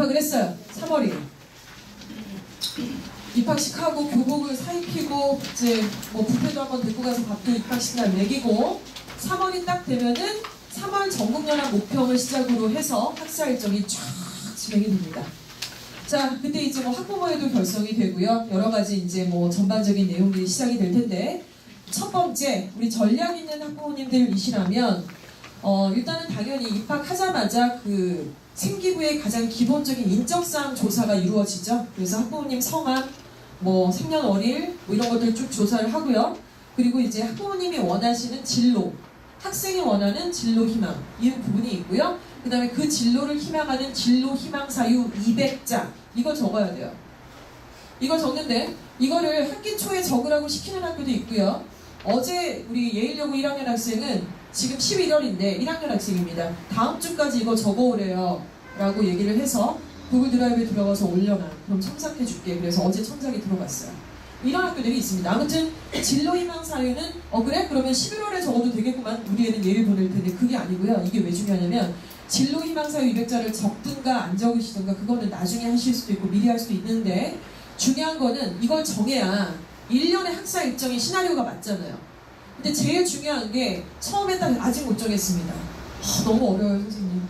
입학을 했어요. 3월이에요. 입학식하고 교복을 사입히고 이제 뭐 뷔페도 한번 데리고 가서 밥도 입학식 날 먹이고 3월이 딱 되면은 3월 전국연합 모평을 시작으로 해서 학사 일정이 쫙 진행이 됩니다. 자, 그때 이제 뭐 학부모회도 결성이 되고요. 여러 가지 이제 뭐 전반적인 내용들이 시작이 될 텐데 첫 번째, 우리 전략 있는 학부모님들이시라면 일단은 당연히 입학하자마자 그 생기부의 가장 기본적인 인적사항 조사가 이루어지죠. 그래서 학부모님 성함, 뭐 생년월일 뭐 이런 것들 쭉 조사를 하고요. 그리고 이제 학부모님이 원하시는 진로, 학생이 원하는 진로 희망 이 부분이 있고요. 그 다음에 그 진로를 희망하는 진로 희망 사유 200자 이거 적어야 돼요. 이거 적는데 이거를 학기 초에 적으라고 시키는 학교도 있고요. 어제 우리 예일여고 1학년 학생은 지금 11월인데 1학년 학생입니다. 다음 주까지 이거 적어오래요 라고 얘기를 해서 구글 드라이브에 들어가서 올려놔. 그럼 첨삭해줄게. 그래서 어제 첨삭이 들어갔어요. 이런 학교들이 있습니다. 아무튼 진로 희망 사유는 그래? 그러면 11월에 적어도 되겠구만. 우리 애는 예일 보낼 텐데 그게 아니고요. 이게 왜 중요하냐면 진로 희망 사유 200자를 적든가 안 적으시든가 그거는 나중에 하실 수도 있고 미리 할 수도 있는데 중요한 거는 이걸 정해야 1년의 학사 일정이 시나리오가 맞잖아요. 근데 제일 중요한 게 처음에 딱 아직 못 정했습니다. 너무 어려워요 선생님.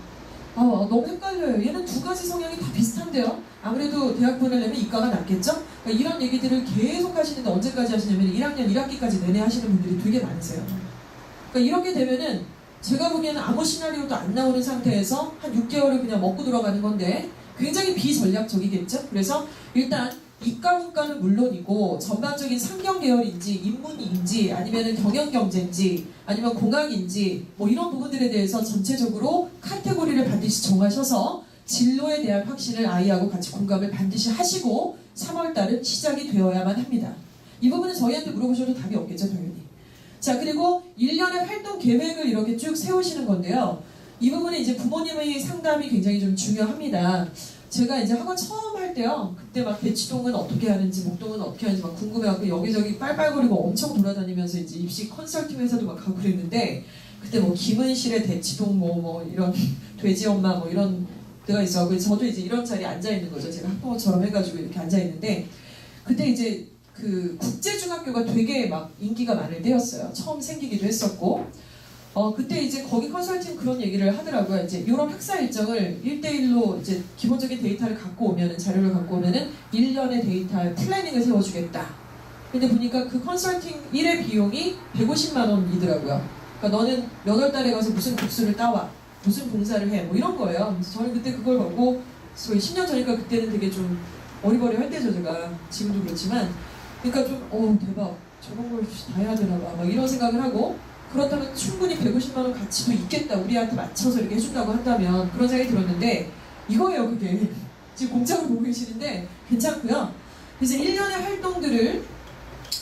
너무 헷갈려요. 얘는 두 가지 성향이 다 비슷한데요. 아무래도 대학 보내려면 이과가 낫겠죠? 그러니까 이런 얘기들을 계속 하시는데 언제까지 하시냐면 1학년 1학기까지 내내 하시는 분들이 되게 많으세요. 그러니까 이렇게 되면은 제가 보기에는 아무 시나리오도 안 나오는 상태에서 한 6개월을 그냥 먹고 들어가는 건데 굉장히 비전략적이겠죠? 그래서 일단 이과 문과는 물론이고 전반적인 상경 계열인지 인문인지 아니면 경영경제인지 아니면 공학인지 뭐 이런 부분들에 대해서 전체적으로 카테고리를 반드시 정하셔서 진로에 대한 확신을 아이하고 같이 공감을 반드시 하시고 3월달은 시작이 되어야만 합니다. 이 부분은 저희한테 물어보셔도 답이 없겠죠 당연히. 자, 그리고 1년의 활동 계획을 이렇게 쭉 세우시는 건데요. 이 부분은 이제 부모님의 상담이 굉장히 좀 중요합니다. 제가 이제 학원 처음 할 때요. 그때 막 대치동은 어떻게 하는지 목동은 어떻게 하는지 막 궁금해갖고 여기저기 빨빨거리고 엄청 돌아다니면서 이제 입시 컨설팅 회사도 막 가고 그랬는데 그때 뭐 김은실의 대치동 뭐 이런 돼지 엄마 뭐 이런 데가 있어. 그래서 저도 이제 이런 자리에 앉아 있는 거죠. 제가 학부모처럼 해가지고 이렇게 앉아 있는데 그때 이제 그 국제중학교가 되게 막 인기가 많을 때였어요. 처음 생기기도 했었고 그때 이제 거기 컨설팅 그런 얘기를 하더라고요. 이제 이런 학사 일정을 1대1로 이제 기본적인 데이터를 갖고 오면은, 자료를 갖고 오면은 1년의 데이터에 플래닝을 세워주겠다. 근데 보니까 그 컨설팅 1회 비용이 150만 원이더라고요. 그러니까 너는 몇 월 달에 가서 무슨 국수를 따와, 무슨 봉사를 해, 뭐 이런 거예요. 그래서 저는 그때 그걸 보고, 거의 10년 전이니까 그때는 되게 좀 어리버리할 때죠, 제가. 지금도 그렇지만. 그러니까 좀, 대박. 저런 걸 다 해야 되나 봐. 막 이런 생각을 하고, 그렇다면 충분히 150만 원 가치도 있겠다. 우리한테 맞춰서 이렇게 해준다고 한다면 그런 생각이 들었는데 이거예요 그게. 지금 공장을 보고 계시는데 괜찮고요. 그래서 1년의 활동들을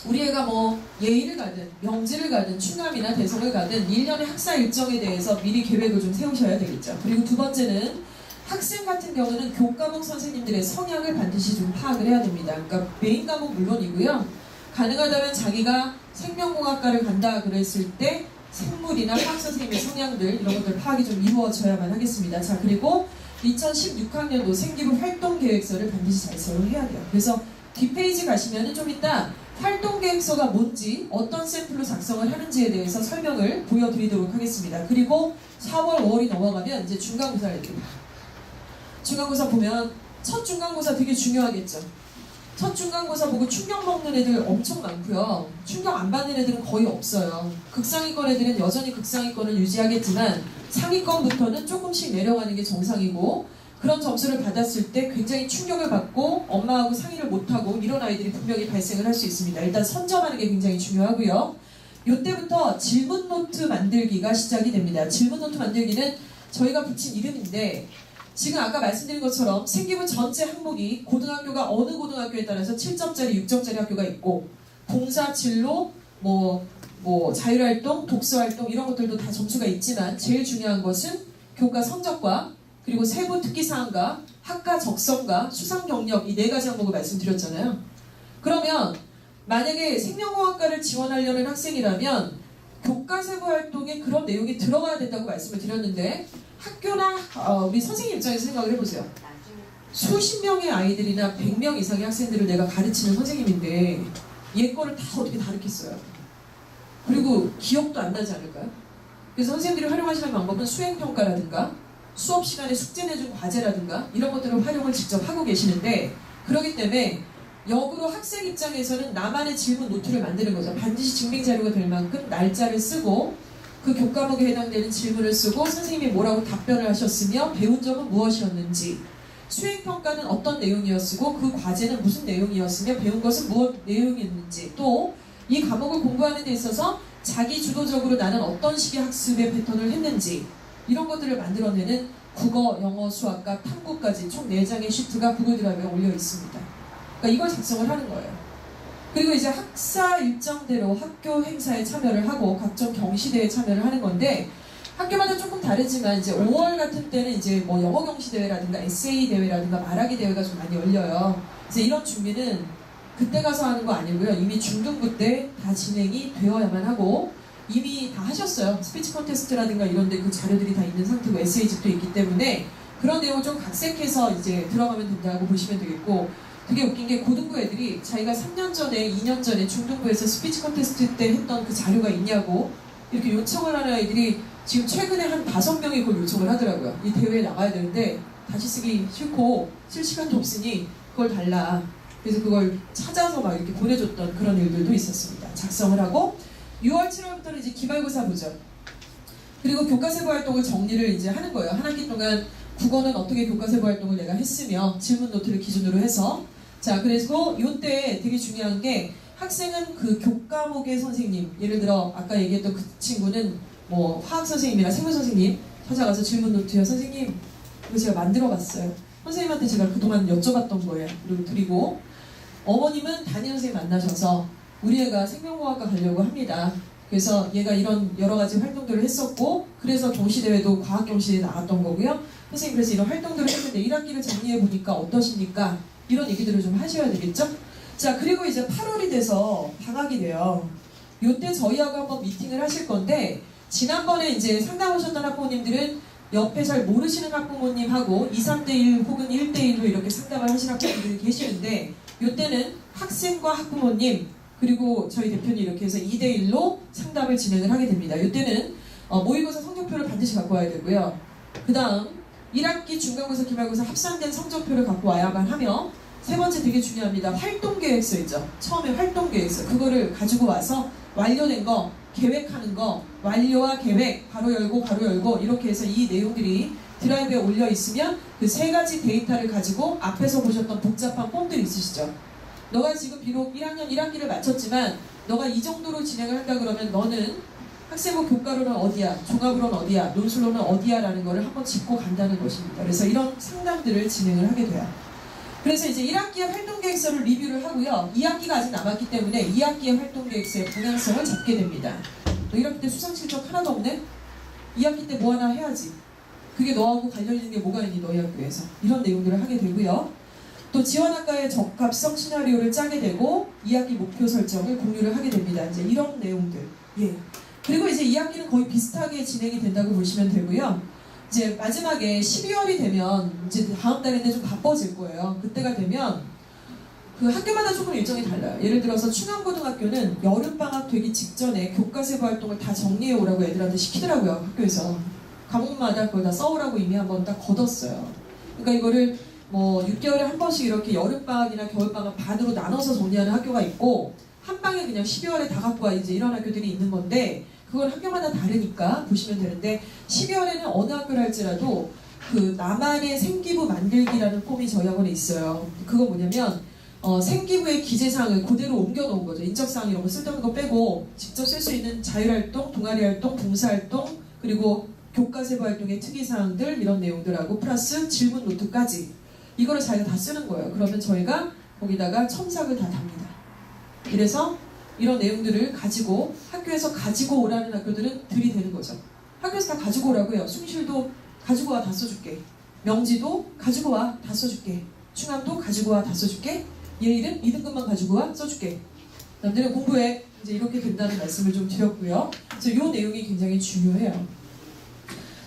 우리 애가 뭐 예일을 가든 명지를 가든 충남이나 대성을 가든 1년의 학사 일정에 대해서 미리 계획을 좀 세우셔야 되겠죠. 그리고 두 번째는 학생 같은 경우는 교과목 선생님들의 성향을 반드시 좀 파악을 해야 됩니다. 그러니까 메인 과목 물론이고요. 가능하다면 자기가 생명공학과를 간다 그랬을 때 생물이나 화학 선생님의 성향들 이런 것들 파악이 좀 이루어져야만 하겠습니다. 자, 그리고 2016학년도 생기부 활동계획서를 반드시 잘 해야 돼요. 그래서 뒷페이지 가시면은 좀 이따 활동계획서가 뭔지 어떤 샘플로 작성을 하는지에 대해서 설명을 보여드리도록 하겠습니다. 그리고 4월, 5월이 넘어가면 이제 중간고사를 이렇게 봐요. 중간고사 보면 첫 중간고사 되게 중요하겠죠. 첫 중간고사 보고 충격 먹는 애들 엄청 많고요. 충격 안 받는 애들은 거의 없어요. 극상위권 애들은 여전히 극상위권을 유지하겠지만 상위권부터는 조금씩 내려가는 게 정상이고 그런 점수를 받았을 때 굉장히 충격을 받고 엄마하고 상의를 못하고 이런 아이들이 분명히 발생을 할 수 있습니다. 일단 선점하는 게 굉장히 중요하고요. 이때부터 질문 노트 만들기가 시작이 됩니다. 질문 노트 만들기는 저희가 붙인 이름인데 지금 아까 말씀드린 것처럼 생기부 전체 항목이 고등학교가 어느 고등학교에 따라서 7점짜리, 6점짜리 학교가 있고 봉사, 진로, 뭐 자율활동, 독서활동 이런 것들도 다 점수가 있지만 제일 중요한 것은 교과 성적과 그리고 세부 특기사항과 학과 적성과 수상 경력 이 4가지 항목을 말씀드렸잖아요. 그러면 만약에 생명공학과를 지원하려는 학생이라면 교과 세부 활동에 그런 내용이 들어가야 된다고 말씀을 드렸는데 학교나 우리 선생님 입장에서 생각을 해보세요. 수십 명의 아이들이나 100명 이상의 학생들을 내가 가르치는 선생님인데 얘 거를 다 어떻게 다르겠어요? 그리고 기억도 안 나지 않을까요? 그래서 선생님들이 활용하시는 방법은 수행평가라든가 수업 시간에 숙제 내준 과제라든가 이런 것들을 활용을 직접 하고 계시는데, 그렇기 때문에 역으로 학생 입장에서는 나만의 질문 노트를 만드는 거죠. 반드시 증빙자료가 될 만큼 날짜를 쓰고 그 교과목에 해당되는 질문을 쓰고 선생님이 뭐라고 답변을 하셨으며 배운 점은 무엇이었는지, 수행평가는 어떤 내용이었고 그 과제는 무슨 내용이었으며 배운 것은 무엇 내용이었는지, 또 이 과목을 공부하는 데 있어서 자기 주도적으로 나는 어떤 식의 학습의 패턴을 했는지, 이런 것들을 만들어내는 국어, 영어, 수학과 탐구까지 총 4장의 시트가 구글 드라이브에 올려 있습니다. 그러니까 이걸 작성을 하는 거예요. 그리고 이제 학사 일정대로 학교 행사에 참여를 하고 각종 경시대회에 참여를 하는 건데, 학교마다 조금 다르지만 이제 5월 같은 때는 이제 뭐 영어 경시대회라든가 에세이 대회라든가 말하기 대회가 좀 많이 열려요. 그래서 이런 준비는 그때 가서 하는 거 아니고요. 이미 중등부 때 다 진행이 되어야만 하고, 이미 다 하셨어요. 스피치 콘테스트라든가 이런 데 그 자료들이 다 있는 상태고 에세이집도 있기 때문에 그런 내용을 좀 각색해서 이제 들어가면 된다고 보시면 되겠고, 되게 웃긴 게 고등부 애들이 자기가 3년 전에 2년 전에 중등부에서 스피치 콘테스트 때 했던 그 자료가 있냐고 이렇게 요청을 하는 아이들이 지금 최근에 한 5명이 그걸 요청을 하더라고요. 이 대회에 나가야 되는데 다시 쓰기 싫고 쓸 시간도 없으니 그걸 달라. 그래서 그걸 찾아서 막 이렇게 보내줬던 그런 일들도 있었습니다. 작성을 하고 6월, 7월부터는 이제 기말고사 보죠. 그리고 교과세부 활동을 정리를 이제 하는 거예요. 한 학기 동안 국어는 어떻게 교과세부 활동을 내가 했으며 질문 노트를 기준으로 해서. 자, 그래서 이때 되게 중요한 게 학생은 그 교과목의 선생님, 예를 들어 아까 얘기했던 그 친구는 뭐 화학 선생님이나 생물 선생님 찾아가서 질문 노트요. 선생님, 이거 제가 만들어 봤어요. 선생님한테 제가 그동안 여쭤봤던 거예요. 그리고 드리고, 어머님은 담임 선생님 만나셔서 우리 애가 생명공학과 가려고 합니다. 그래서 얘가 이런 여러 가지 활동들을 했었고, 그래서 경시대회도 과학경시대에 나갔던 거고요. 선생님 그래서 이런 활동들을 했는데 1학기를 정리해보니까 어떠십니까? 이런 얘기들을 좀 하셔야 되겠죠? 자, 그리고 이제 8월이 돼서 방학이 돼요. 요때 저희하고 한번 미팅을 하실 건데, 지난번에 이제 상담 오셨던 학부모님들은 옆에 잘 모르시는 학부모님하고 2, 3대1 혹은 1대1로 이렇게 상담을 하시는 학부모님들이 계시는데, 요때는 학생과 학부모님 그리고 저희 대표님 이렇게 해서 2대1로 상담을 진행을 하게 됩니다. 이때는 모의고사 성적표를 반드시 갖고 와야 되고요. 그 다음 1학기 중간고사, 기말고사 합산된 성적표를 갖고 와야만 하며, 세 번째 되게 중요합니다. 활동계획서 있죠. 처음에 활동계획서 그거를 가지고 와서 완료된 거, 계획하는 거, 완료와 계획, 바로 열고 이렇게 해서 이 내용들이 드라이브에 올려 있으면 그 3가지 데이터를 가지고 앞에서 보셨던 복잡한 폼들이 있으시죠. 너가 지금 비록 1학년 1학기를 마쳤지만 너가 이 정도로 진행을 한다 그러면 너는 학생부 교과로는 어디야, 종합으로는 어디야, 논술로는 어디야 라는 거를 한번 짚고 간다는 것입니다. 그래서 이런 상담들을 진행을 하게 돼요. 그래서 이제 1학기의 활동계획서를 리뷰를 하고요. 2학기가 아직 남았기 때문에 2학기의 활동계획서의 방향성을 잡게 됩니다. 너 1학기 때 수상실적 하나도 없네? 2학기 때 뭐 하나 해야지. 그게 너하고 관련 있는 게 뭐가 있니 너희 학교에서. 이런 내용들을 하게 되고요. 또 지원학과의 적합성 시나리오를 짜게 되고 2학기 목표 설정을 공유를 하게 됩니다. 이제 이런 내용들. 예. 그리고 이제 2학기는 거의 비슷하게 진행이 된다고 보시면 되고요. 이제 마지막에 12월이 되면 이제 다음 달인데 좀 바빠질 거예요. 그때가 되면 그 학교마다 조금 일정이 달라요. 예를 들어서 충암고등학교는 여름방학 되기 직전에 교과세부 활동을 다 정리해 오라고 애들한테 시키더라고요. 학교에서. 과목마다 그걸 다 써오라고 이미 한번 딱 걷었어요. 그러니까 이거를 뭐 6개월에 한 번씩 이렇게 여름방학이나 겨울방학 반으로 나눠서 정리하는 학교가 있고, 한 방에 그냥 12월에 다 갖고 와 이제 이런 학교들이 있는 건데, 그건 학교마다 다르니까 보시면 되는데, 12월에는 어느 학교를 할지라도 그 나만의 생기부 만들기라는 폼이 저희 학원에 있어요. 그거 뭐냐면 생기부의 기재사항을 그대로 옮겨놓은 거죠. 인적사항 이런 거 쓸데없는 거 빼고 직접 쓸 수 있는 자율활동, 동아리활동, 봉사활동, 그리고 교과세부 활동의 특이사항들 이런 내용들하고 플러스 질문 노트까지 이거를 자기가 다 쓰는 거예요. 그러면 저희가 거기다가 첨삭을 다 답니다. 이래서 이런 내용들을 가지고 학교에서 가지고 오라는 학교들은 들이대는 거죠. 학교에서 다 가지고 오라고 해요. 숭실도 가지고 와 다 써줄게. 명지도 가지고 와 다 써줄게. 충암도 가지고 와 다 써줄게. 얘 이름 2등급만 가지고 와 써줄게. 남들은 공부해. 이제 이렇게 된다는 말씀을 좀 드렸고요. 그래서 이 내용이 굉장히 중요해요.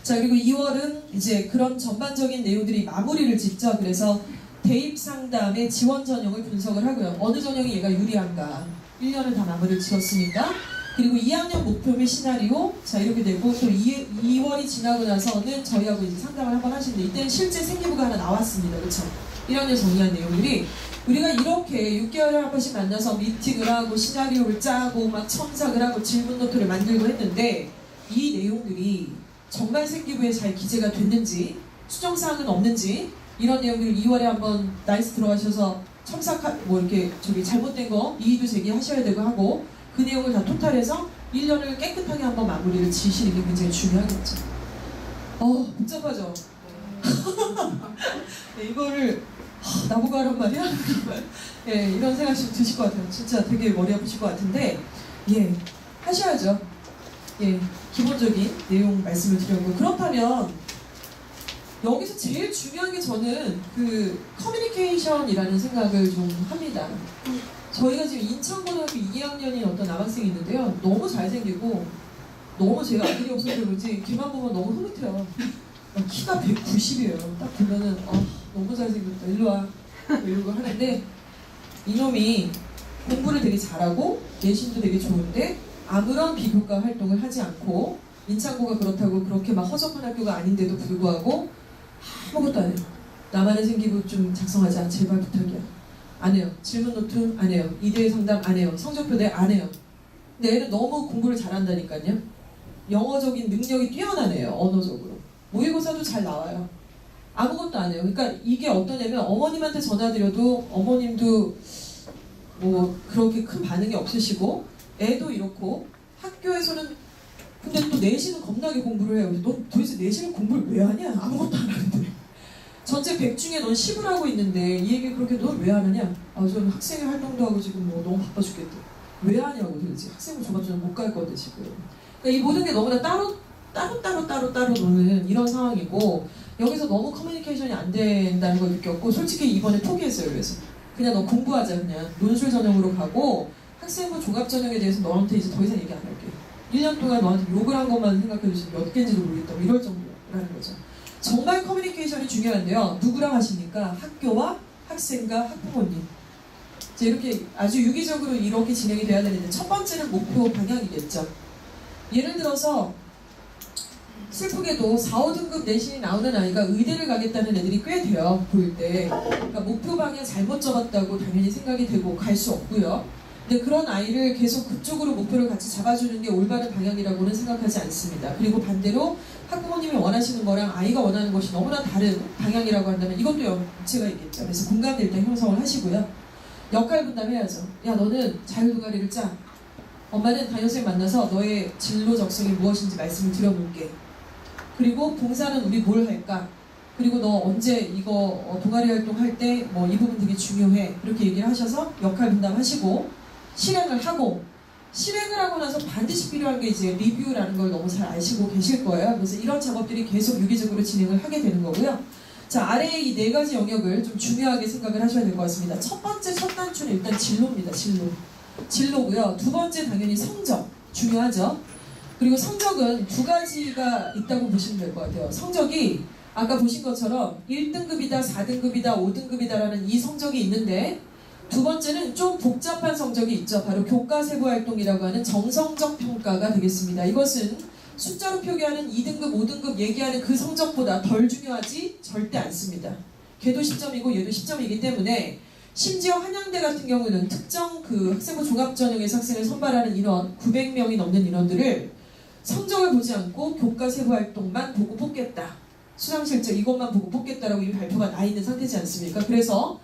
자, 그리고 2월은 이제 그런 전반적인 내용들이 마무리를 짓죠. 그래서 대입 상담의 지원 전형을 분석을 하고요. 어느 전형이 얘가 유리한가. 1년을 다 마무리를 지었으니까. 그리고 2학년 목표 및 시나리오. 자, 이렇게 되고 또 2월이 지나고 나서는 저희하고 이제 상담을 한번 하시는데 이때는 실제 생기부가 하나 나왔습니다. 그렇죠? 1학년 정리한 내용들이 우리가 이렇게 6개월에 한 번씩 만나서 미팅을 하고 시나리오를 짜고 막 첨삭을 하고 질문 노트를 만들고 했는데 이 내용들이 정말 생기부에 잘 기재가 됐는지 수정사항은 없는지 이런 내용들을 2월에 한번 나이스 들어가셔서 뭐 이렇게 잘못된 거 이의도 제기하셔야 되고 하고 그 내용을 다 토탈해서 1년을 깨끗하게 한번 마무리를 지시는 게 굉장히 중요하겠죠. 복잡하죠? 네, 이거를 나보고 하란 말이야? 예, 이런 생각이 좀 드실 것 같아요. 진짜 되게 머리 아프실 것 같은데 예, 하셔야죠. 예, 기본적인 내용 말씀을 드렸고 그렇다면 여기서 제일 중요한 게 저는 그 커뮤니케이션이라는 생각을 좀 합니다. 저희가 지금 인천고등학교 2학년인 어떤 남학생이 있는데요. 너무 잘생기고 너무 제가 아들이 없어서 그런지 걔만 보면 너무 흐뭇해요. 키가 190이에요. 딱 보면은 너무 잘생겼다. 일로 와. 이러고 하는데 이놈이 공부를 되게 잘하고 내신도 되게 좋은데 아무런 비교과 활동을 하지 않고 인천고가 그렇다고 그렇게 막 허접한 학교가 아닌데도 불구하고 아무것도 안 해요. 나만의 생기부 좀 작성하자. 제발 부탁이야. 안 해요. 질문 노트 안 해요. 2대1 상담 안 해요. 성적표대 안 해요. 근데 애는 너무 공부를 잘한다니까요. 영어적인 능력이 뛰어나네요. 언어적으로. 모의고사도 잘 나와요. 아무것도 안 해요. 그러니까 이게 어떠냐면 어머님한테 전화드려도 어머님도 뭐 그렇게 큰 반응이 없으시고 애도 이렇고 학교에서는 근데 또 내신은 겁나게 공부를 해요. 너 도대체 내신은 공부를 왜 하냐? 아무것도 안 하는데. 전체 100 중에 넌 10을 하고 있는데 이 얘기 그렇게 넌 왜 안 하냐? 저는 학생회 활동도 하고 지금 뭐 너무 바빠 죽겠대. 왜 하냐고 도대체. 학생회 조합전은 못 갈 건데 지금. 그러니까 이 모든 게 너무나 따로 노는 이런 상황이고 여기서 너무 커뮤니케이션이 안 된다는 걸 느꼈고 솔직히 이번에 포기했어요. 그래서 그냥 너 공부하자. 그냥 논술 전형으로 가고 학생부 종합 전형에 대해서 너한테 이제 더 이상 얘기 안 할게. 1년 동안 너한테 욕을 한 것만 생각해주시면 몇 개인지도 모르겠다고 이럴 정도라는 거죠. 정말 커뮤니케이션이 중요한데요. 누구랑 하십니까? 학교와 학생과 학부모님. 이제 이렇게 아주 유기적으로 이렇게 진행이 돼야 되는데 첫 번째는 목표 방향이겠죠. 예를 들어서 슬프게도 4, 5등급 내신이 나오는 아이가 의대를 가겠다는 애들이 꽤 돼요. 보일 때. 그러니까 목표 방향 잘못 잡았다고 당연히 생각이 되고 갈 수 없고요. 근데 그런 아이를 계속 그쪽으로 목표를 같이 잡아주는 게 올바른 방향이라고는 생각하지 않습니다. 그리고 반대로 학부모님이 원하시는 거랑 아이가 원하는 것이 너무나 다른 방향이라고 한다면 이것도 문제가 있겠죠. 그래서 공감대 일단 형성을 하시고요. 역할 분담해야죠. 야, 너는 자율동아리를 짜. 엄마는 담임선생님 만나서 너의 진로 적성이 무엇인지 말씀을 드려볼게. 그리고 봉사는 우리 뭘 할까? 그리고 너 언제 이거 동아리 활동할 때 뭐 이 부분 되게 중요해. 그렇게 얘기를 하셔서 역할 분담하시고 실행을 하고 실행을 하고 나서 반드시 필요한 게 이제 리뷰라는 걸 너무 잘 아시고 계실 거예요. 그래서 이런 작업들이 계속 유기적으로 진행을 하게 되는 거고요. 자, 아래에 이 4가지 영역을 좀 중요하게 생각을 하셔야 될 것 같습니다. 첫 번째 첫 단추는 일단 진로입니다. 진로고요. 두 번째 당연히 성적 중요하죠. 그리고 성적은 2가지가 있다고 보시면 될 것 같아요. 성적이 아까 보신 것처럼 1등급이다, 4등급이다, 5등급이다라는 이 성적이 있는데 두 번째는 좀 복잡한 성적이 있죠. 바로 교과세부활동이라고 하는 정성적 평가가 되겠습니다. 이것은 숫자로 표기하는 2등급, 5등급 얘기하는 그 성적보다 덜 중요하지 절대 않습니다. 걔도 10점이고 얘도 10점이기 때문에 심지어 한양대 같은 경우는 특정 그 학생부 종합전형에서 학생을 선발하는 인원 900명이 넘는 인원들을 성적을 보지 않고 교과세부활동만 보고 뽑겠다. 수상실적 이것만 보고 뽑겠다라고 이미 발표가 나 있는 상태지 않습니까? 그래서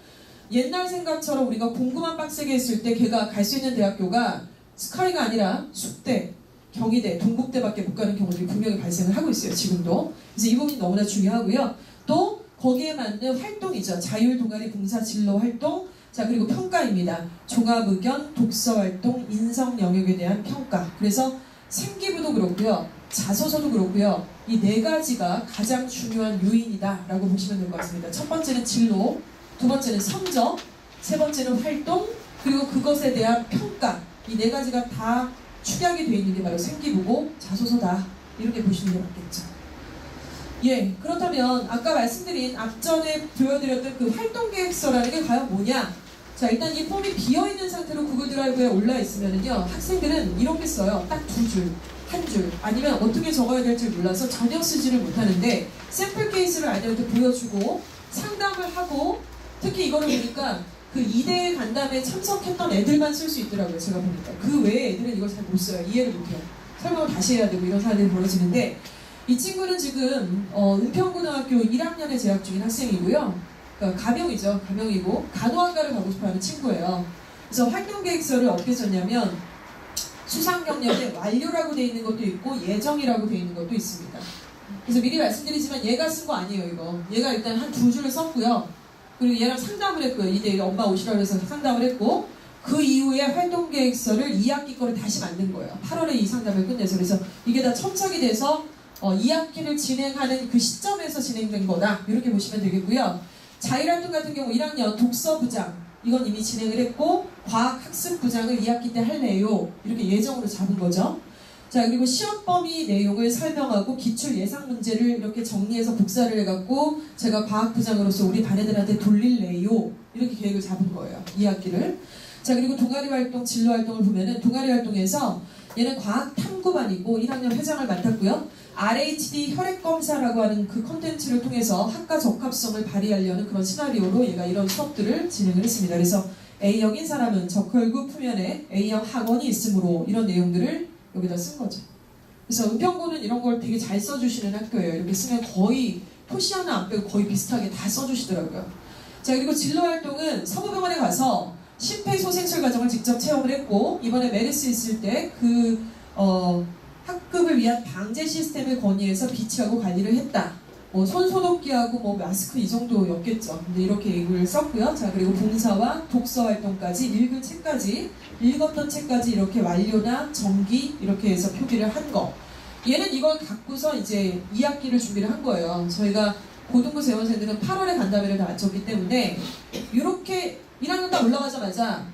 옛날 생각처럼 우리가 공부만 빡세게 했을 때 걔가 갈 수 있는 대학교가 스카이가 아니라 숙대, 경희대, 동국대밖에 못 가는 경우들이 분명히 발생을 하고 있어요. 지금도. 그래서 이 부분이 너무나 중요하고요. 또 거기에 맞는 활동이죠. 자율 동아리 봉사 진로 활동, 자 그리고 평가입니다. 종합의견, 독서활동, 인성 영역에 대한 평가. 그래서 생기부도 그렇고요. 자소서도 그렇고요. 이 4가지가 가장 중요한 요인이다라고 보시면 될 것 같습니다. 첫 번째는 진로, 두 번째는 성적, 세 번째는 활동, 그리고 그것에 대한 평가. 이 4가지가 다 축약이 되어 있는 게 바로 생기부고 자소서다. 이렇게 보시는 게 맞겠죠. 예, 그렇다면 아까 말씀드린 앞전에 보여드렸던 그 활동계획서라는 게 과연 뭐냐? 자, 일단 이 폼이 비어있는 상태로 구글 드라이브에 올라 있으면은요, 학생들은 이렇게 써요. 딱 두 줄, 한 줄, 아니면 어떻게 적어야 될지 몰라서 전혀 쓰지를 못하는데, 샘플 케이스를 아이들한테 보여주고 상담을 하고, 특히 이거를 보니까 그 2대 간담회에 참석했던 애들만 쓸 수 있더라고요. 제가 보니까 그 외에 애들은 이걸 잘 못 써요. 이해를 못해요. 설명을 다시 해야 되고 이런 사안들이 벌어지는데, 이 친구는 지금 은평고등학교 1학년에 재학 중인 학생이고요. 그러니까 가명이죠. 가명이고 간호학과를 가고 싶어하는 친구예요. 그래서 활동계획서를 어떻게 썼냐면 수상경력에 완료라고 돼 있는 것도 있고 예정이라고 돼 있는 것도 있습니다. 그래서 미리 말씀드리지만 얘가 쓴 거 아니에요. 이거 얘가 일단 한 두 줄을 썼고요. 그리고 얘랑 상담을 했고요. 이제 엄마 오시라고 해서 상담을 했고, 그 이후에 활동계획서를 2학기 거를 다시 만든 거예요. 8월에 이 상담을 끝내서. 그래서 이게 다 첨삭이 돼서 2학기를 진행하는 그 시점에서 진행된 거다. 이렇게 보시면 되겠고요. 자율활동 같은 경우 1학년 독서부장, 이건 이미 진행을 했고, 과학학습부장을 2학기 때 할래요. 이렇게 예정으로 잡은 거죠. 자, 그리고 시험 범위 내용을 설명하고 기출 예상 문제를 이렇게 정리해서 복사를 해갖고 제가 과학부장으로서 우리 반 애들한테 돌릴래요. 이렇게 계획을 잡은 거예요. 2학기를. 자, 그리고 동아리 활동, 진로 활동을 보면은 동아리 활동에서 얘는 과학 탐구반이고 1학년 회장을 맡았고요. RHD 혈액검사라고 하는 그 콘텐츠를 통해서 학과 적합성을 발휘하려는 그런 시나리오로 얘가 이런 수업들을 진행을 했습니다. 그래서 A형인 사람은 적혈구 표면에 A형 학원이 있으므로 이런 내용들을 여기다 쓴 거죠. 그래서 은평고는 이런 걸 되게 잘 써주시는 학교예요. 이렇게 쓰면 거의 토시 하나 안 빼고 거의 비슷하게 다 써주시더라고요. 자, 그리고 진로활동은 서부병원에 가서 심폐소생술 과정을 직접 체험을 했고, 이번에 메르스 있을 때 그 학급을 위한 방제 시스템을 건의해서 비치하고 관리를 했다. 뭐 손소독기하고 뭐 마스크 이 정도였겠죠. 근데 이렇게 얘기를 썼고요. 자, 그리고 봉사와 독서 활동까지 읽은 책까지, 읽었던 책까지 이렇게 완료나 정기 이렇게 해서 표기를 한 거. 얘는 이걸 갖고서 이제 2학기를 준비를 한 거예요. 저희가 고등부 재원생들은 8월에 간담회를 다 마쳤기 때문에 이렇게 1학년 딱 올라가자마자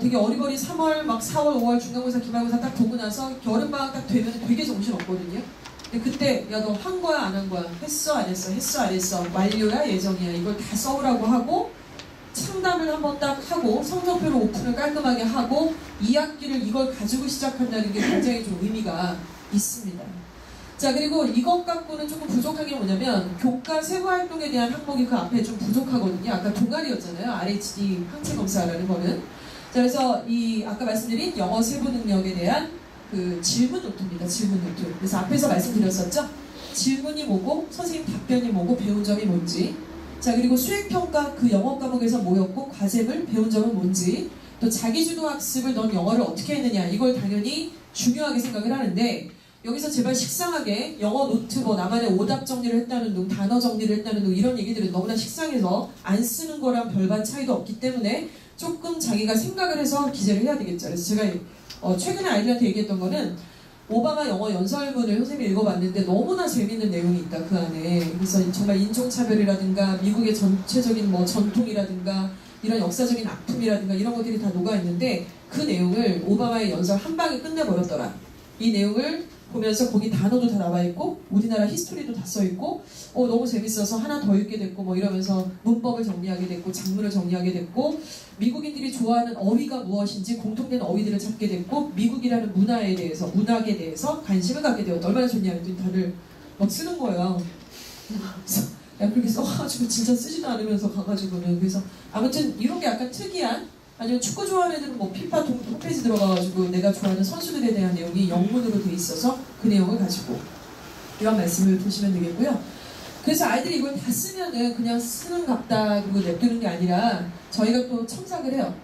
되게 어리버리 3월, 막 4월, 5월 중간고사, 기말고사 딱 보고 나서 여름방학 딱 되면 되게 정신없거든요. 근데 그때 야, 너 한 거야 안 한 거야? 했어 안 했어? 했어 안 했어? 완료야 예정이야? 이걸 다 써오라고 하고 상담을 한번 딱 하고 성적표로 오픈을 깔끔하게 하고 2학기를 이걸 가지고 시작한다는 게 굉장히 좀 의미가 있습니다. 자, 그리고 이것 갖고는 조금 부족한 게 뭐냐면 교과 세부활동에 대한 항목이 그 앞에 좀 부족하거든요. 아까 동아리였잖아요. RHD 항체검사라는 거는. 자, 그래서 이 아까 말씀드린 영어 세부 능력에 대한 그 질문 노트입니다. 질문 노트. 그래서 앞에서 말씀드렸었죠. 질문이 뭐고 선생님 답변이 뭐고 배운 점이 뭔지. 자, 그리고 수행평가 그 영어 과목에서 뭐였고 과제물 배운 점은 뭔지. 또 자기주도 학습을 넌 영어를 어떻게 했느냐. 이걸 당연히 중요하게 생각을 하는데 여기서 제발 식상하게 영어 노트 뭐 나만의 오답 정리를 했다는 둥, 단어 정리를 했다는 둥 이런 얘기들은 너무나 식상해서 안 쓰는 거랑 별반 차이도 없기 때문에 조금 자기가 생각을 해서 기재를 해야 되겠죠. 그래서 제가 최근에 아이들한테 얘기했던 거는 오바마 영어 연설문을 선생님이 읽어봤는데 너무나 재밌는 내용이 있다 그 안에. 그래서 정말 인종차별이라든가 미국의 전체적인 뭐 전통이라든가 이런 역사적인 아픔이라든가 이런 것들이 다 녹아있는데 그 내용을 오바마의 연설 한 방에 끝내버렸더라. 이 내용을 보면서 거기 단어도 다 나와있고 우리나라 히스토리도 다 써있고 너무 재밌어서 하나 더 읽게 됐고 뭐 이러면서 문법을 정리하게 됐고 작문을 정리하게 됐고 미국인들이 좋아하는 어휘가 무엇인지 공통된 어휘들을 찾게 됐고 미국이라는 문화에 대해서 문학에 대해서 관심을 갖게 되었다. 얼마나 좋냐 했더니 다들 막 쓰는 거예요. 그래서 야, 그렇게 써가지고 진짜 쓰지도 않으면서 가가지고는. 그래서 아무튼 이런 게 약간 특이한, 아니면 축구 좋아하는 애들은 뭐 피파 홈페이지 들어가가지고 내가 좋아하는 선수들에 대한 내용이 영문으로 돼 있어서 그 내용을 가지고 이런 말씀을 보시면 되겠고요. 그래서 아이들이 이걸 다 쓰면은 그냥 쓰는 갑다 그리고 냅두는 게 아니라 저희가 또 첨삭을 해요.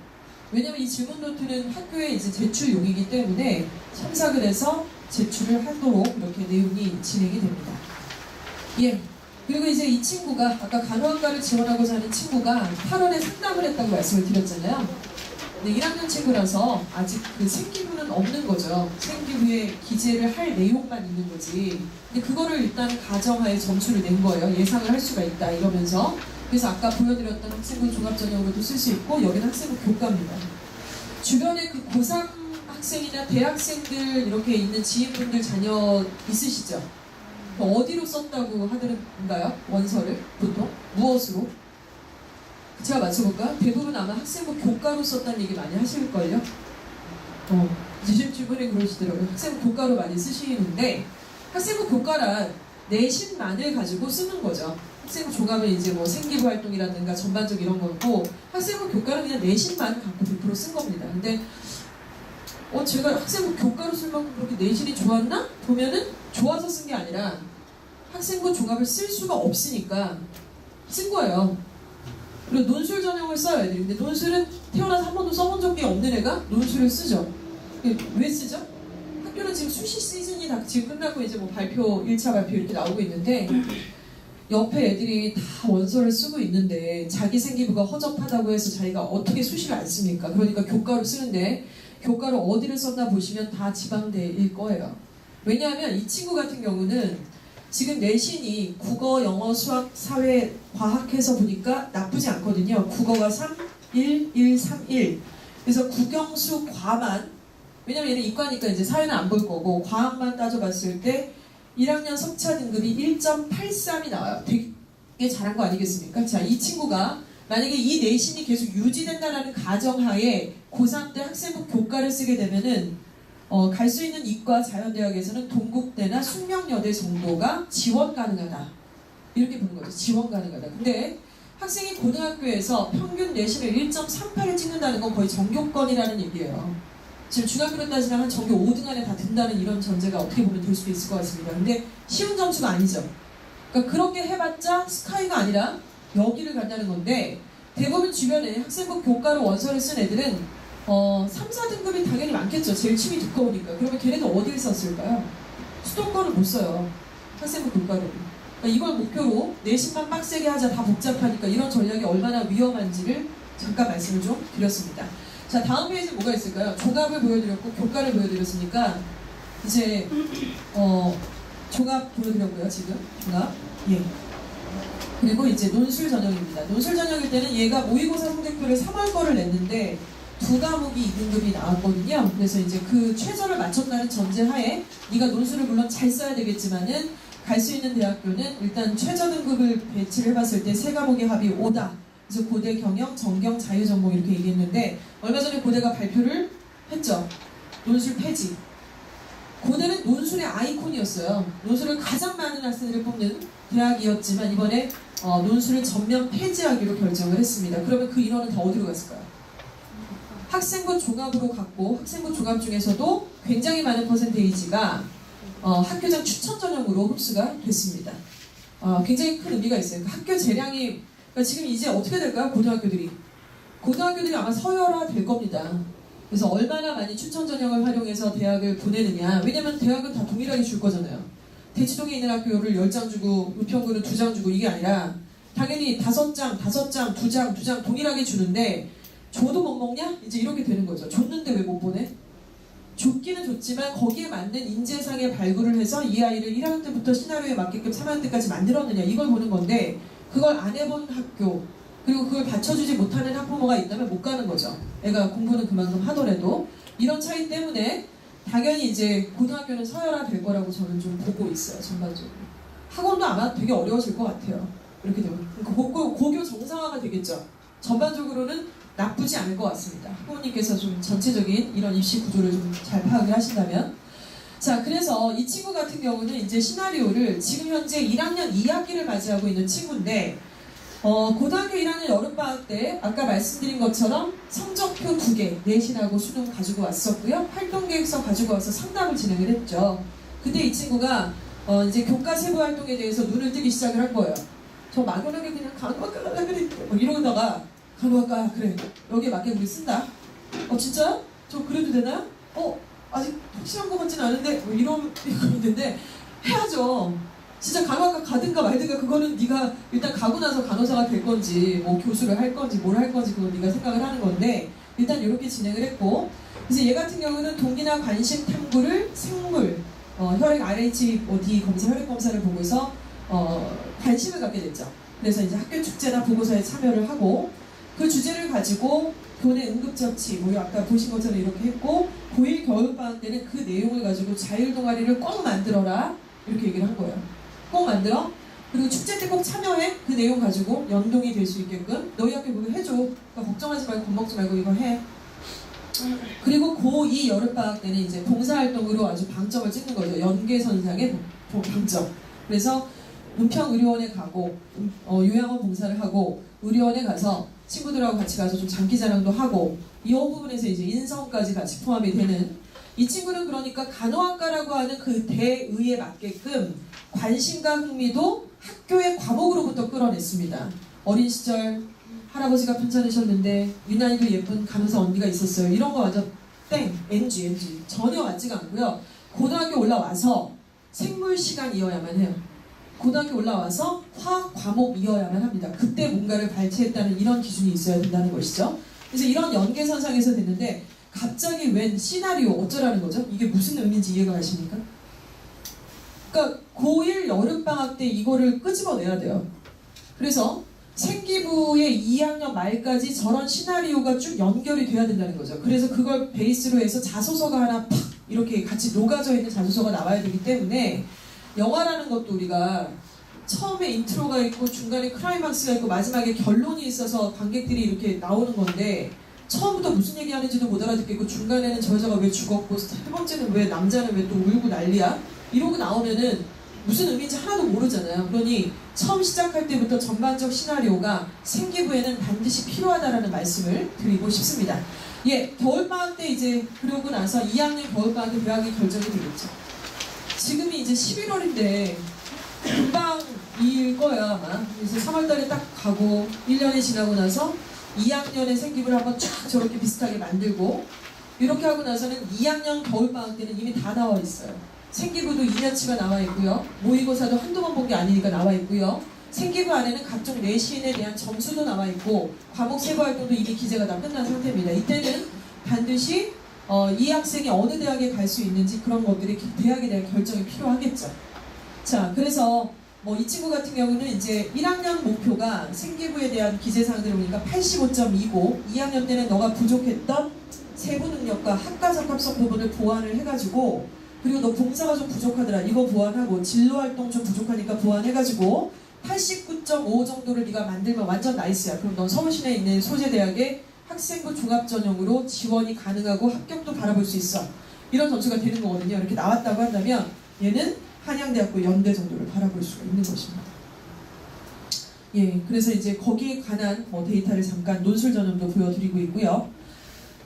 왜냐면 이 질문 노트는 학교에 이제 제출용이기 때문에 첨삭을 해서 제출을 하도록 이렇게 내용이 진행이 됩니다. 예. 그리고 이제 이 친구가 아까 간호학과를 지원하고자 하는 친구가 8월에 상담을 했다고 말씀을 드렸잖아요. 근데 1학년 친구라서 아직 그 생기부는 없는 거죠. 생기부에 기재를 할 내용만 있는 거지. 근데 그거를 일단 가정하에 점수를 낸 거예요. 예상을 할 수가 있다 이러면서. 그래서 아까 보여드렸던 학생부 종합전형으로도 쓸 수 있고 여기는 학생부 교과입니다. 주변에 그 고3 학생이나 대학생들 이렇게 있는 지인분들 자녀 있으시죠? 어디로 썼다고 하던가요? 원서를 보통? 무엇으로? 제가 맞춰볼까요? 대부분 아마 학생부 교과로 썼다는 얘기 많이 하실걸요? 제 주변에 그러시더라고요. 학생부 교과로 많이 쓰시는데 학생부 교과란 내신만을 가지고 쓰는 거죠. 학생부 종합은 이제 뭐 생기부 활동이라든가 전반적 이런 거고 학생부 교과는 그냥 내신만 갖고 100% 쓴 겁니다. 근데 제가 학생부 교과로 쓸 만큼 그렇게 내신이 좋았나? 보면은 좋아서 쓴 게 아니라 학생부 종합을 쓸 수가 없으니까 쓴 거예요. 그리고 논술 전형을 써요, 애들이. 근데 논술은 태어나서 한 번도 써본 적이 없는 애가 논술을 쓰죠. 왜 쓰죠? 학교는 지금 수시 시즌이 다 지금 끝나고 이제 뭐 발표, 1차 발표 이렇게 나오고 있는데 옆에 애들이 다 원서를 쓰고 있는데 자기 생기부가 허접하다고 해서 자기가 어떻게 수시를 안 씁니까? 그러니까 교과로 쓰는데 교과로 어디를 썼나 보시면 다 지방대일 거예요. 왜냐하면 이 친구 같은 경우는 지금 내신이 국어, 영어, 수학, 사회, 과학해서 보니까 나쁘지 않거든요. 국어가 3, 1, 1, 3, 1. 그래서 국영수, 과만, 왜냐면 얘는 이과니까 이제 사회는 안 볼 거고 과학만 따져봤을 때 1학년 석차 등급이 1.83이 나와요. 되게 잘한 거 아니겠습니까? 자, 이 친구가 만약에 이 내신이 계속 유지된다는 가정하에 고3 때 학생부 교과를 쓰게 되면은 갈 수 있는 이과 자연대학에서는 동국대나 숙명여대 정도가 지원 가능하다. 이렇게 보는 거죠. 지원 가능하다. 근데 학생이 고등학교에서 평균 내신을 1.38을 찍는다는 건 거의 전교권이라는 얘기예요. 지금 중학교로 따지면 한 전교 5등 안에 다 든다는 이런 전제가 어떻게 보면 될 수도 있을 것 같습니다. 근데 쉬운 점수가 아니죠. 그러니까 그렇게 해봤자 스카이가 아니라 여기를 간다는 건데 대부분 주변에 학생부 교과로 원서를 쓴 애들은 3, 4등급이 당연히 많겠죠. 제일 침이 두꺼우니까. 그러면 걔네들 어디를 썼을까요? 수도권을 못 써요. 학생부 교과로. 그러니까 이걸 목표로 내신만 빡세게 하자, 다 복잡하니까 이런 전략이 얼마나 위험한지를 잠깐 말씀을 좀 드렸습니다. 자, 다음 페이지에 뭐가 있을까요? 종합을 보여드렸고 교과를 보여드렸으니까 이제 종합 보여드렸고요. 지금 종합. 예. 그리고 이제 논술 전형입니다. 논술 전형일 때는 얘가 모의고사 성적표를 3월 거를 냈는데 두 과목이 2등급이 나왔거든요. 그래서 이제 그 최저를 맞췄다는 전제하에 네가 논술을 물론 잘 써야 되겠지만은 갈 수 있는 대학교는 일단 최저 등급을 배치를 해봤을 때 세 과목의 합이 5다. 그래서 고대 경영, 정경, 자유전공 이렇게 얘기했는데 얼마 전에 고대가 발표를 했죠. 논술 폐지. 고대는 논술의 아이콘이었어요. 논술을 가장 많은 학생들을 뽑는 대학이었지만 이번에 논술을 전면 폐지하기로 결정을 했습니다. 그러면 그 인원은 다 어디로 갔을까요? 학생부 종합으로 갔고 학생부 종합 중에서도 굉장히 많은 퍼센테이지가 학교장 추천 전형으로 흡수가 됐습니다. 굉장히 큰 의미가 있어요. 학교 재량이 그러니까 지금 이제 어떻게 될까요? 고등학교들이 아마 서열화 될 겁니다. 그래서 얼마나 많이 추천 전형을 활용해서 대학을 보내느냐. 왜냐면 대학은 다 동일하게 줄 거잖아요. 대치동에 있는 학교를 10장 주고 우평구는 2장 주고 이게 아니라 당연히 5장, 2장 동일하게 주는데 줘도 못 먹냐? 이제 이렇게 되는 거죠. 줬는데 왜 못 보내? 줬기는 줬지만 거기에 맞는 인재상의 발굴을 해서 이 아이를 1학년 때부터 시나리오에 맞게끔 3학년 때까지 만들었느냐 이걸 보는 건데 그걸 안 해본 학교 그리고 그걸 받쳐주지 못하는 학부모가 있다면 못 가는 거죠. 애가 공부는 그만큼 하더라도 이런 차이 때문에 당연히 이제 고등학교는 서열화 될 거라고 저는 좀 보고 있어요. 전반적으로. 학원도 아마 되게 어려워질 것 같아요. 이렇게 되면. 고교 정상화가 되겠죠. 전반적으로는 나쁘지 않을 것 같습니다. 학부모님께서 좀 전체적인 이런 입시 구조를 좀 잘 파악을 하신다면. 자, 그래서 이 친구 같은 경우는 이제 시나리오를 지금 현재 1학년 2학기를 맞이하고 있는 친구인데 고등학교 1학년 여름방학 때 아까 말씀드린 것처럼 성적표 2개, 내신하고 수능 가지고 왔었고요. 활동계획서 가지고 와서 상담을 진행을 했죠. 근데 이 친구가 이제 교과 세부 활동에 대해서 눈을 뜨기 시작을 한 거예요. 저 막연하게 그냥 간호학과 가려고 그래. 이러다가 간호학과 그래. 여기에 맞게 우리 쓴다. 진짜요? 저 그래도 되나요? 아직 확실한 것 같진 않은데 뭐 이런 거 있는데 해야죠. 진짜 간호학과 가든가 말든가 그거는 네가 일단 가고 나서 간호사가 될 건지 뭐 교수를 할 건지 뭘 할 건지 그건 네가 생각을 하는 건데 일단 이렇게 진행을 했고 그래서 얘 같은 경우는 동기나 관심 탐구를 생물 혈액 RHD 검사 혈액 검사를 보고서 관심을 갖게 됐죠. 그래서 이제 학교 축제나 보고서에 참여를 하고 그 주제를 가지고 교내 응급처치, 뭐 아까 보신 것처럼 이렇게 했고 고1 겨울방학 때는 그 내용을 가지고 자율동아리를 꼭 만들어라 이렇게 얘기를 한 거예요. 꼭 만들어. 그리고 축제 때 꼭 참여해. 그 내용 가지고 연동이 될 수 있게끔 너희 학교 그거 해줘. 그러니까 걱정하지 말고 겁먹지 말고 이거 해. 그리고 고2 여름방학 때는 이제 봉사활동으로 아주 방점을 찍는 거죠. 연계선상의 방점. 그래서 은평의료원에 가고 요양원 봉사를 하고 의료원에 가서 친구들하고 같이 가서 좀 장기자랑도 하고 이 부분에서 이제 인성까지 같이 포함이 되는 이 친구는 그러니까 간호학과라고 하는 그 대의에 맞게끔 관심과 흥미도 학교의 과목으로부터 끌어냈습니다. 어린 시절 할아버지가 편찮으셨는데 유난히도 예쁜 간호사 언니가 있었어요. 이런 거 완전 땡, NG 전혀 맞지가 않고요. 고등학교 올라와서 생물 시간이어야만 해요. 고등학교 올라와서 화학 과목이어야만 합니다. 그때 뭔가를 발췌했다는 이런 기준이 있어야 된다는 것이죠. 그래서 이런 연계선상에서 됐는데 갑자기 웬 시나리오 어쩌라는 거죠? 이게 무슨 의미인지 이해가 가십니까? 그러니까 고1 여름방학 때 이거를 끄집어내야 돼요. 그래서 생기부의 2학년 말까지 저런 시나리오가 쭉 연결이 돼야 된다는 거죠. 그래서 그걸 베이스로 해서 자소서가 하나 팍 이렇게 같이 녹아져 있는 자소서가 나와야 되기 때문에 영화라는 것도 우리가 처음에 인트로가 있고 중간에 클라이막스가 있고 마지막에 결론이 있어서 관객들이 이렇게 나오는 건데 처음부터 무슨 얘기하는지도 못 알아듣겠고 중간에는 저 여자가 왜 죽었고 세 번째는 왜 남자는 왜 또 울고 난리야? 이러고 나오면은 무슨 의미인지 하나도 모르잖아요. 그러니 처음 시작할 때부터 전반적 시나리오가 생기부에는 반드시 필요하다라는 말씀을 드리고 싶습니다. 예, 겨울방학 때 이제 그러고 나서 2학년 겨울방학 때 대학이 결정이 되겠죠. 지금이 이제 11월인데 금방일 거야 아마. 그래서 3월달에 딱 가고 1년이 지나고 나서 2학년의 생기부를 한번 쫙 저렇게 비슷하게 만들고 이렇게 하고 나서는 2학년 겨울방학 때는 이미 다 나와 있어요. 생기부도 2년치가 나와 있고요. 모의고사도 한두 번 본 게 아니니까 나와 있고요. 생기부 안에는 각종 내신에 대한 점수도 나와 있고 과목 세부 활동도 이미 기재가 다 끝난 상태입니다. 이때는 반드시 이 학생이 어느 대학에 갈 수 있는지 그런 것들이 대학에 대한 결정이 필요하겠죠. 자, 그래서 이 친구 같은 경우는 이제 1학년 목표가 생기부에 대한 기재사항들을 보니까 85.2고 2학년 때는 너가 부족했던 세부 능력과 학과적 합성 부분을 보완을 해가지고 그리고 너 봉사가 좀 부족하더라. 이거 보완하고 진로활동 좀 부족하니까 보완해가지고 89.5 정도를 네가 만들면 완전 나이스야. 그럼 넌 서울시내에 있는 소재대학에 학생부 종합전형으로 지원이 가능하고 합격도 바라볼 수 있어. 이런 점수가 되는 거거든요. 이렇게 나왔다고 한다면 얘는 한양대학교 연대 정도를 바라볼 수가 있는 것입니다. 예, 그래서 이제 거기에 관한 데이터를 잠깐 논술 전형도 보여드리고 있고요.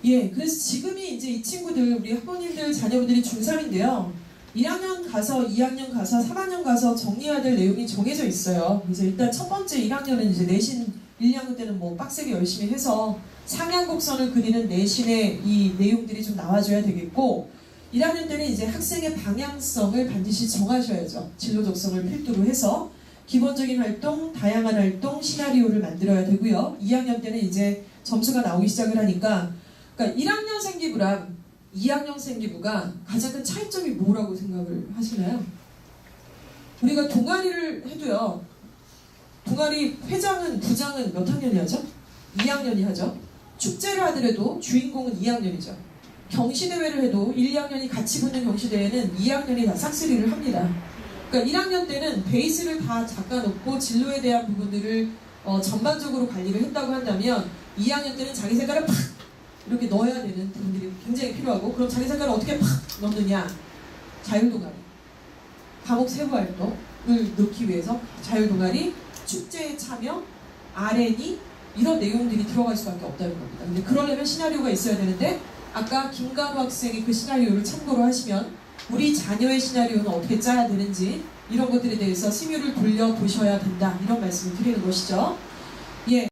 예, 그래서 지금이 이제 이 친구들, 우리 학부모님들 자녀분들이 중3인데요. 1학년 가서, 2학년 가서, 3학년 가서 정리해야 될 내용이 정해져 있어요. 그래서 일단 첫 번째 1학년은 이제 내신 1, 2학년 때는 빡세게 열심히 해서 상향곡선을 그리는 내신의 이 내용들이 좀 나와줘야 되겠고 1학년 때는 이제 학생의 방향성을 반드시 정하셔야죠. 진로 적성을 필두로 해서 기본적인 활동, 다양한 활동, 시나리오를 만들어야 되고요. 2학년 때는 이제 점수가 나오기 시작을 하니까 그러니까 1학년 생기부랑 2학년 생기부가 가장 큰 차이점이 뭐라고 생각을 하시나요? 우리가 동아리를 해도요. 동아리 회장은, 부장은 몇 학년이 하죠? 2학년이 하죠. 축제를 하더라도 주인공은 2학년이죠. 경시대회를 해도 1, 2학년이 같이 붙는 경시대회는 2학년이 다 싹쓸이를 합니다. 그러니까 1학년 때는 베이스를 다 닦아놓고 진로에 대한 부분들을 전반적으로 관리를 했다고 한다면 2학년 때는 자기 색깔을 팍 이렇게 넣어야 되는 부분들이 굉장히 필요하고 그럼 자기 색깔을 어떻게 팍 넣느냐? 자율동아리, 과목 세부활동을 넣기 위해서 자율동아리, 축제에 참여, R&E 이런 내용들이 들어갈 수밖에 없다는 겁니다. 근데 그러려면 시나리오가 있어야 되는데 아까 김간호 학생이 그 시나리오를 참고로 하시면 우리 자녀의 시나리오는 어떻게 짜야 되는지 이런 것들에 대해서 심유를 돌려보셔야 된다. 이런 말씀을 드리는 것이죠. 예.